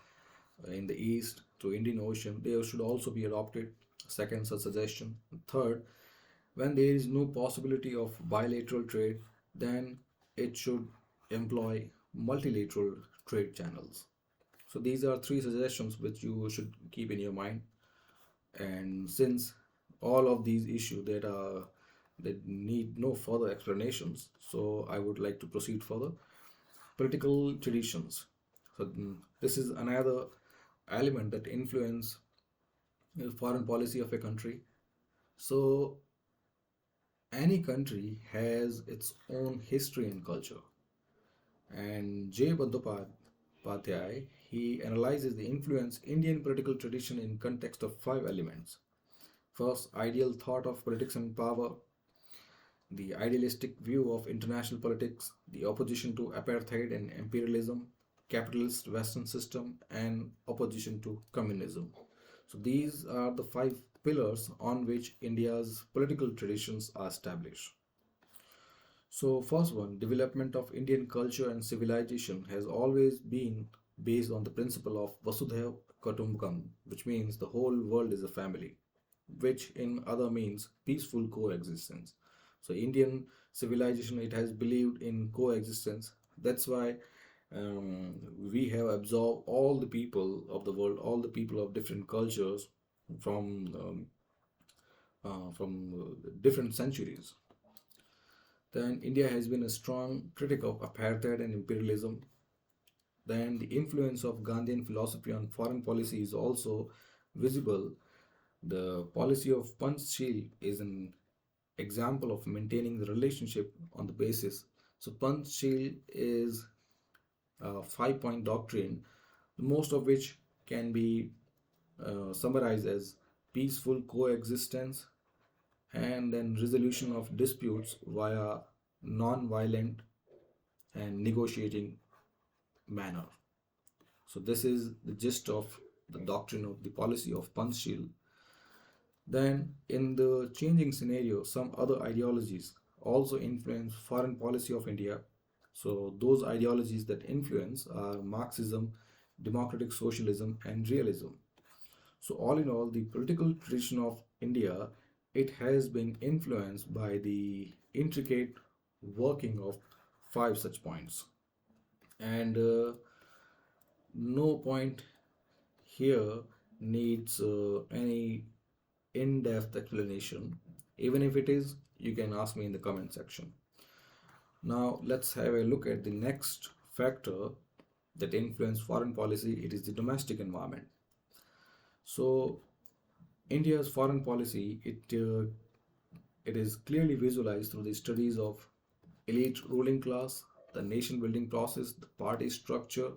Speaker 1: in the east to Indian Ocean, they should also be adopted. Second such suggestion. Third, when there is no possibility of bilateral trade, then it should employ multilateral trade channels. So these are three suggestions which you should keep in your mind. And since all of these issues that need no further explanations, so I would like to proceed further. Political traditions. So this is another element that influence the foreign policy of a country. So any country has its own history and culture. And J. Bandyopadhyay, he analyzes the influence Indian political tradition in context of five elements. First, ideal thought of politics and power, the idealistic view of international politics, the opposition to apartheid and imperialism, capitalist Western system, and opposition to communism. So these are the five pillars on which India's political traditions are established. So, first one, development of Indian culture and civilization has always been based on the principle of Vasudhaiva Kutumbakam, which means the whole world is a family, which in other means peaceful coexistence. So, Indian civilization, it has believed in coexistence. That's why we have absorbed all the people of the world, all the people of different cultures from different centuries. Then India has been a strong critic of apartheid and imperialism. Then the influence of Gandhian philosophy on foreign policy is also visible. The policy of Panchsheel is an example of maintaining the relationship on the basis. So Panchsheel is a five-point doctrine, most of which can be summarized as peaceful coexistence, and then resolution of disputes via non-violent and negotiating manner. So this is the gist of the doctrine of the policy of Panchsheel. Then in the changing scenario, some other ideologies also influence foreign policy of India. So those ideologies that influence are Marxism, democratic socialism, and realism. So all in all, the political tradition of India, it has been influenced by the intricate working of five such points. And no point here needs any in-depth explanation. Even if it is, you can ask me in the comment section. Now let's have a look at the next factor that influence foreign policy. It is the domestic environment. So India's foreign policy, it is clearly visualized through the studies of elite ruling class, the nation building process, the party structure,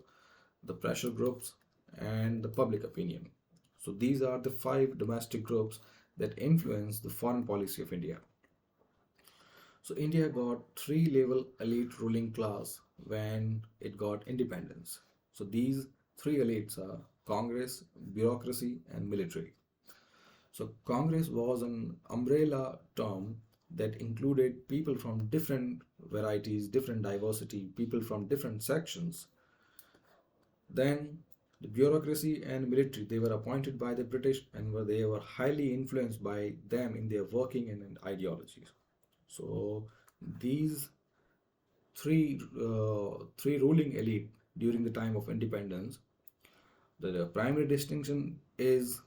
Speaker 1: the pressure groups, and the public opinion. So these are the five domestic groups that influence the foreign policy of India. So India got three level elite ruling class when it got independence. So these three elites are Congress, bureaucracy, and military. So Congress was an umbrella term that included people from different varieties, different diversity, people from different sections. Then the bureaucracy and military, they were appointed by the British and they were highly influenced by them in their working and ideologies. So these three ruling elite during the time of independence, the primary distinction is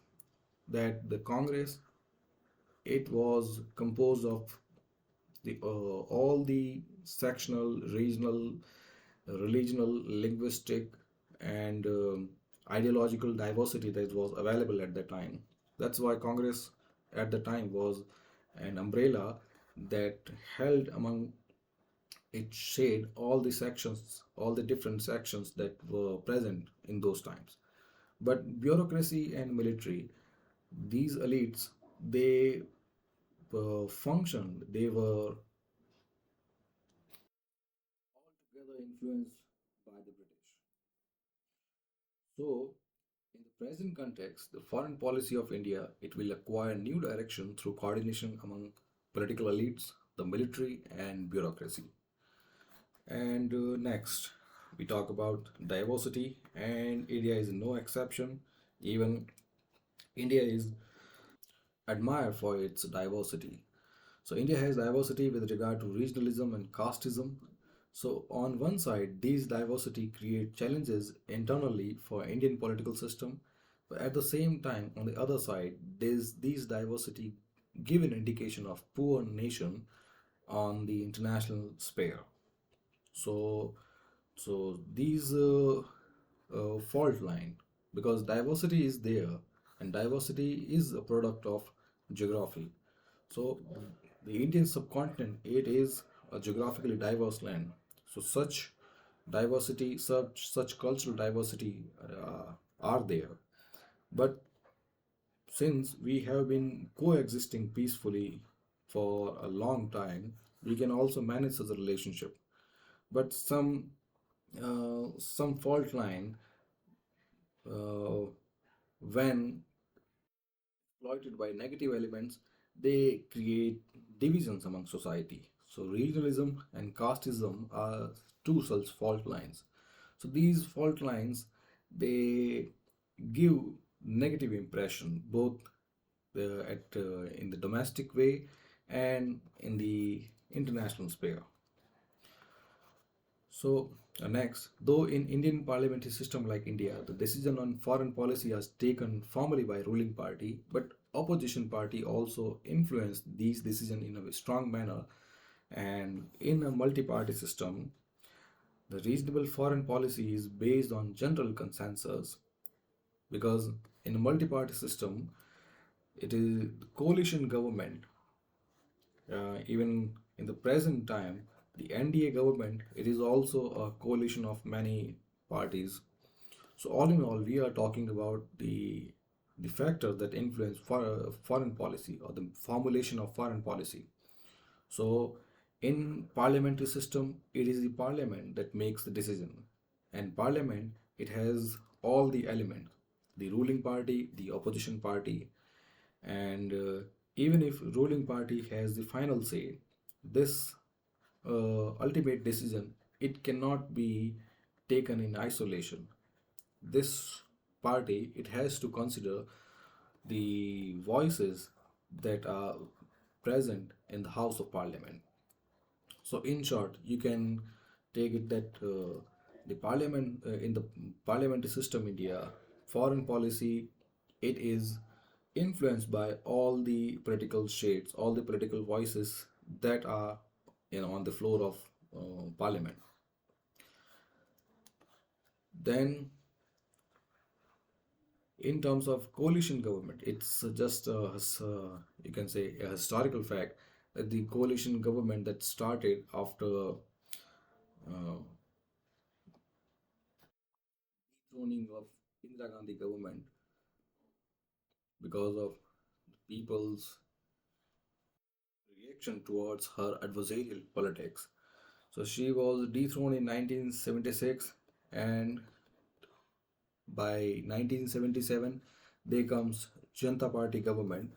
Speaker 1: that the Congress, it was composed of all the sectional, regional, religional, linguistic, and ideological diversity that was available at that time. That's why Congress at the time was an umbrella that held among its shade all the sections, all the different sections that were present in those times. But bureaucracy and military, these elites, they functioned, they were altogether influenced by the British. So, in the present context, the foreign policy of India, it will acquire new direction through coordination among political elites, the military, and bureaucracy. And next, we talk about diversity, and India is no exception. Even India is admired for its diversity. So India has diversity with regard to regionalism and casteism. So on one side, these diversity create challenges internally for Indian political system, but at the same time, on the other side, these diversity give an indication of poor nation on the international sphere. So these fault line, because diversity is there and diversity is a product of geography. So the Indian subcontinent, it is a geographically diverse land. So such diversity, such cultural diversity are there. But since we have been coexisting peacefully for a long time, we can also manage such a relationship. But some fault line, uh, when exploited by negative elements, they create divisions among society. So regionalism and casteism are two such fault lines. So these fault lines, they give negative impression both in the domestic way and in the international sphere. So next, though in Indian parliamentary system like India, the decision on foreign policy is taken formally by ruling party, but opposition party also influence these decisions in a strong manner. And in a multi-party system, the reasonable foreign policy is based on general consensus, because in a multi-party system, it is coalition government. Even in the present time, the NDA government, it is also a coalition of many parties. So all in all, we are talking about the factors that influence foreign policy or the formulation of foreign policy. So in parliamentary system, it is the parliament that makes the decision, and parliament, it has all the elements, the ruling party, the opposition party, and even if ruling party has the final say, this ultimate decision, it cannot be taken in isolation. This party, it has to consider the voices that are present in the House of Parliament. So in short, you can take it that the parliament in the parliamentary system India, foreign policy, it is influenced by all the political shades, all the political voices that are, on the floor of parliament. Then, in terms of coalition government, it's just you can say a historical fact that the coalition government that started after dethroning of Indira Gandhi government because of people's reaction towards her adversarial politics. So she was dethroned in 1976, and by 1977 there comes Janata Party government,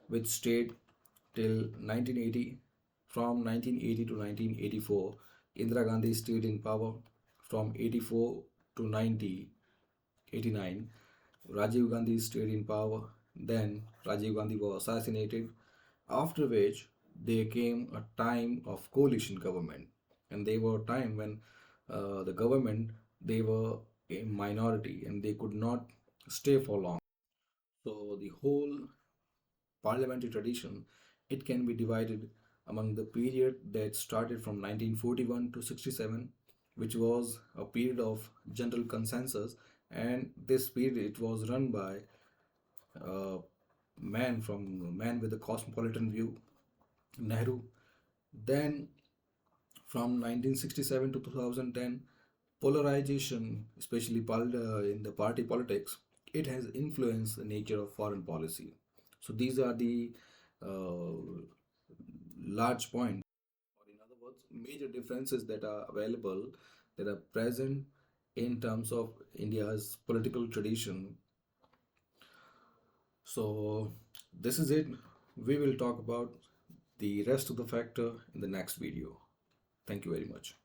Speaker 1: which stayed till 1980. From 1980 to 1984, Indira Gandhi stayed in power. From 84 to 1989, Rajiv Gandhi stayed in power. Then Rajiv Gandhi was assassinated, after which there came a time of coalition government, and they were a time when the government, they were a minority and they could not stay for long. So the whole parliamentary tradition, it can be divided among the period that started from 1941 to 67, which was a period of general consensus, and this period it was run by a man with a cosmopolitan view, Nehru. Then from 1967 to 2010, polarization, especially in the party politics, it has influenced the nature of foreign policy. So these are the uh, large points, or in other words, major differences that are available, that are present in terms of India's political tradition. So this is it. We will talk about the rest of the factor in the next video. Thank you very much.